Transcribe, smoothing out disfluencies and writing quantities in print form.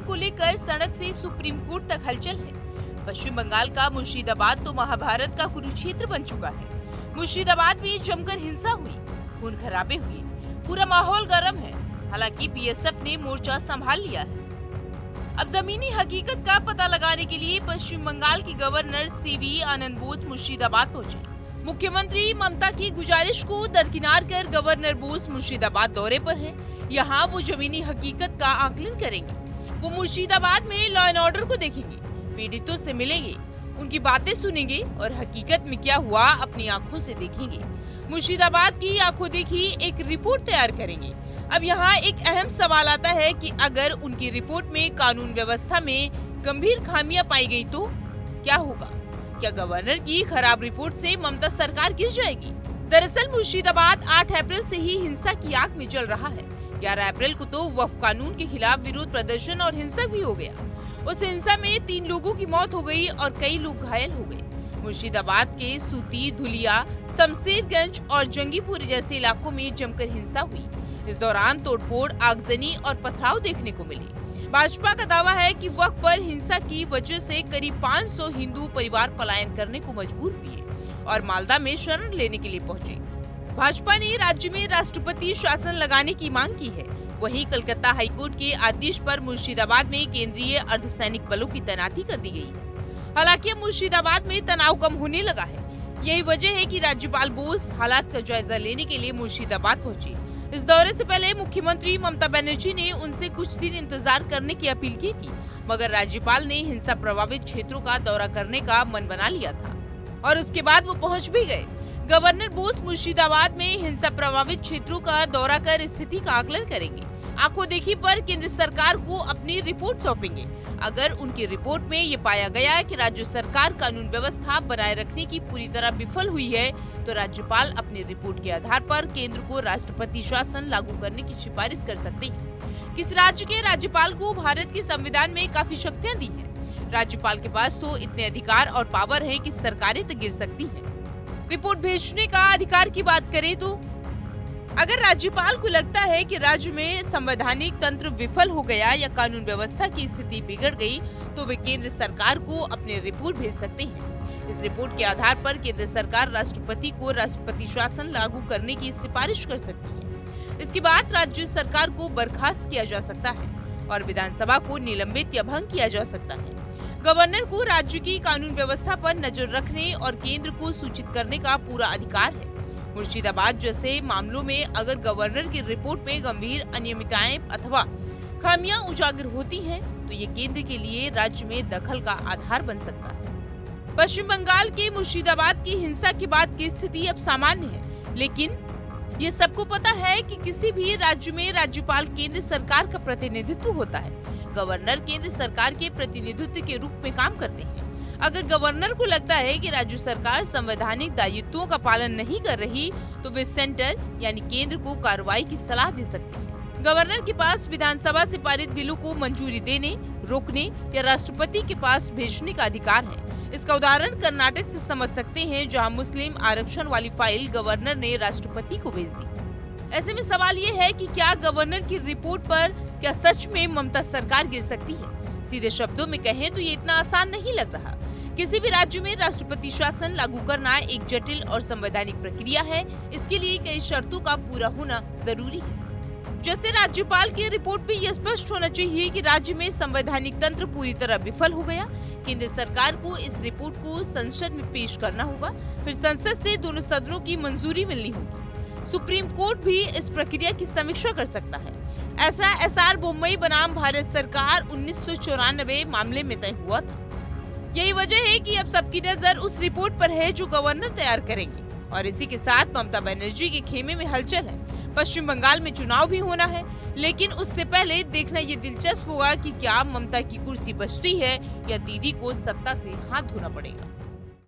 को लेकर सड़क से सुप्रीम कोर्ट तक हलचल है। पश्चिम बंगाल का मुर्शिदाबाद तो महाभारत का कुरुक्षेत्र बन चुका है। मुर्शिदाबाद में जमकर हिंसा हुई, खून खराबे हुए, पूरा माहौल गर्म है। हालांकि बीएसएफ ने मोर्चा संभाल लिया है। अब जमीनी हकीकत का पता लगाने के लिए पश्चिम बंगाल की गवर्नर सीवी आनंद बोस मुर्शिदाबाद पहुंचे। मुख्यमंत्री ममता की गुजारिश को दरकिनार कर गवर्नर बोस मुर्शिदाबाद दौरे पर हैं। यहाँ वो जमीनी हकीकत का आकलन करेंगे। वो मुर्शिदाबाद में लॉ एंड ऑर्डर को देखेंगे, पीड़ितों से मिलेंगे, उनकी बातें सुनेंगे और हकीकत में क्या हुआ अपनी आंखों से देखेंगे। मुर्शिदाबाद की आंखों देखी एक रिपोर्ट तैयार करेंगे। अब यहाँ एक अहम सवाल आता है कि अगर उनकी रिपोर्ट में कानून व्यवस्था में गंभीर खामियां पाई गई तो क्या होगा? क्या गवर्नर की खराब रिपोर्ट से ममता सरकार गिर जाएगी? दरअसल मुर्शिदाबाद 8 अप्रैल से ही हिंसा की आग में चल रहा है। 11 अप्रैल को तो वक्फ कानून के खिलाफ विरोध प्रदर्शन और हिंसक भी हो गया। उस हिंसा में 3 लोगों की मौत हो गई और कई लोग घायल हो गए। मुर्शिदाबाद के सूती, धुलिया, शमशेरगंज और जंगीपुर जैसे इलाकों में जमकर हिंसा हुई। इस दौरान तोड़फोड़, आगजनी और पथराव देखने को मिले। भाजपा का दावा है कि वक्फ पर हिंसा की वजह से करीब 500 हिंदू परिवार पलायन करने को मजबूर हुए और मालदा में शरण लेने के लिए पहुंचे। भाजपा ने राज्य में राष्ट्रपति शासन लगाने की मांग की है। वहीं कलकत्ता हाईकोर्ट के आदेश पर मुर्शिदाबाद में केंद्रीय अर्धसैनिक बलों की तैनाती कर दी गई है। हालांकि अब मुर्शिदाबाद में तनाव कम होने लगा है। यही वजह है कि राज्यपाल बोस हालात का जायजा लेने के लिए मुर्शिदाबाद पहुंचे। इस दौरे से पहले मुख्यमंत्री ममता बनर्जी ने उनसे कुछ दिन इंतजार करने की अपील की थी, मगर राज्यपाल ने हिंसा प्रभावित क्षेत्रों का दौरा करने का मन बना लिया था और उसके बाद वो पहुंच भी गए। गवर्नर बोस मुर्शिदाबाद में हिंसा प्रभावित क्षेत्रों का दौरा कर स्थिति का आकलन करेंगे। आंखों देखी पर केंद्र सरकार को अपनी रिपोर्ट सौंपेंगे। अगर उनकी रिपोर्ट में ये पाया गया कि राज्य सरकार कानून व्यवस्था बनाए रखने की पूरी तरह विफल हुई है, तो राज्यपाल अपनी रिपोर्ट के आधार पर केंद्र को राष्ट्रपति शासन लागू करने की सिफारिश कर सकते हैं। किस राज्य के राज्यपाल को भारत के संविधान में काफी शक्तियां दी हैं। राज्यपाल के पास तो इतने अधिकार और पावर है कि सरकारें तक गिर सकती हैं। रिपोर्ट भेजने का अधिकार की बात करें तो अगर राज्यपाल को लगता है कि राज्य में संवैधानिक तंत्र विफल हो गया या कानून व्यवस्था की स्थिति बिगड़ गई, तो वे केंद्र सरकार को अपनी रिपोर्ट भेज सकते हैं। इस रिपोर्ट के आधार पर केंद्र सरकार राष्ट्रपति को राष्ट्रपति शासन लागू करने की सिफारिश कर सकती है। इसके बाद राज्य सरकार को बर्खास्त किया जा सकता है और विधानसभा को निलंबित या भंग किया जा सकता है। गवर्नर को राज्य की कानून व्यवस्था पर नजर रखने और केंद्र को सूचित करने का पूरा अधिकार है। मुर्शिदाबाद जैसे मामलों में अगर गवर्नर की रिपोर्ट में गंभीर अनियमितताएं अथवा खामियां उजागर होती हैं, तो ये केंद्र के लिए राज्य में दखल का आधार बन सकता है। पश्चिम बंगाल के मुर्शिदाबाद की हिंसा के बाद की स्थिति अब सामान्य है, लेकिन ये सबको पता है कि किसी भी राज्य में राज्यपाल केंद्र सरकार का प्रतिनिधित्व होता है। गवर्नर केंद्र सरकार के प्रतिनिधित्व के रूप में काम करते हैं। अगर गवर्नर को लगता है कि राज्य सरकार संवैधानिक दायित्वों का पालन नहीं कर रही, तो वे सेंटर यानी केंद्र को कार्रवाई की सलाह दे सकते हैं। गवर्नर के पास विधानसभा से पारित बिलों को मंजूरी देने, रोकने या राष्ट्रपति के पास भेजने का अधिकार है। इसका उदाहरण कर्नाटक से समझ सकते हैं, जहां मुस्लिम आरक्षण वाली फाइल गवर्नर ने राष्ट्रपति को भेज दी। ऐसे में सवाल ये है कि क्या गवर्नर की रिपोर्ट पर क्या सच में ममता सरकार गिर सकती है? सीधे शब्दों में कहें तो ये इतना आसान नहीं लग रहा। किसी भी राज्य में राष्ट्रपति शासन लागू करना एक जटिल और संवैधानिक प्रक्रिया है। इसके लिए कई शर्तों का पूरा होना जरूरी है। जैसे राज्यपाल की रिपोर्ट में यह स्पष्ट होना चाहिए कि राज्य में संवैधानिक तंत्र पूरी तरह विफल हो गया। केंद्र सरकार को इस रिपोर्ट को संसद में पेश करना होगा, फिर संसद से दोनों सदनों की मंजूरी मिलनी होगी। सुप्रीम कोर्ट भी इस प्रक्रिया की समीक्षा कर सकता है। ऐसा एसआर बोम्मई बनाम भारत सरकार 1994 मामले में तय हुआ था। यही वजह है कि अब सबकी नजर उस रिपोर्ट पर है जो गवर्नर तैयार करेंगे और इसी के साथ ममता बनर्जी के खेमे में हलचल है। पश्चिम बंगाल में चुनाव भी होना है, लेकिन उससे पहले देखना ये दिलचस्प होगा कि क्या ममता की कुर्सी बचती है या दीदी को सत्ता से हाथ धोना पड़ेगा।